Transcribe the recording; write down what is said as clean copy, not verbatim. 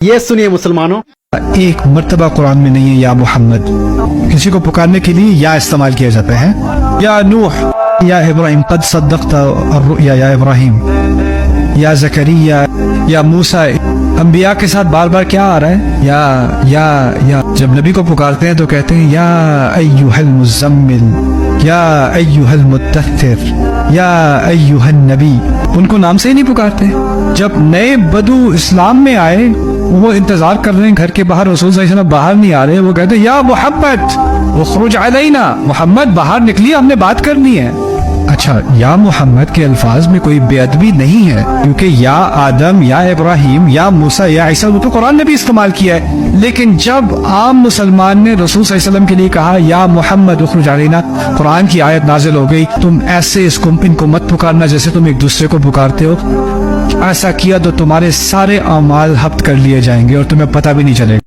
یہ سنیے مسلمانوں، ایک مرتبہ قرآن میں نہیں ہے یا محمد. کسی کو پکارنے کے لیے یا استعمال کیا جاتا ہے. یا نوح، یا ابراہیم، قد صدقت الرؤیا یا ابراہیم، یا زکریا، یا موسیٰ. انبیاء کے ساتھ بار بار کیا آ رہا ہے؟ یا. جب نبی کو پکارتے ہیں تو کہتے ہیں یا ایھا المزمل، یا ایھا المدثر، یا ایھا النبی. ان کو نام سے ہی نہیں پکارتے. جب نئے بدو اسلام میں آئے، وہ انتظار کر رہے ہیں گھر کے باہر، رسول صلی اللہ علیہ وسلم باہر نہیں آ رہے، وہ کہتے ہیں یا محمد اخرج علینا، محمد باہر نکلیے، ہم نے بات کرنی ہے. اچھا، یا محمد کے الفاظ میں کوئی بے ادبی نہیں ہے، کیونکہ یا آدم، یا ابراہیم، یا موسیٰ، یا عیسیٰ، وہ تو قرآن نے بھی استعمال کیا ہے. لیکن جب عام مسلمان نے رسول صلی اللہ علیہ وسلم کے لیے کہا یا محمد اخرج علینا، قرآن کی آیت نازل ہو گئی، تم ایسے ان کو مت پکارنا جیسے تم ایک دوسرے کو پکارتے ہو. ایسا کیا تو تمہارے سارے اعمال ہبط کر لیے جائیں گے اور تمہیں پتہ بھی نہیں چلے گا.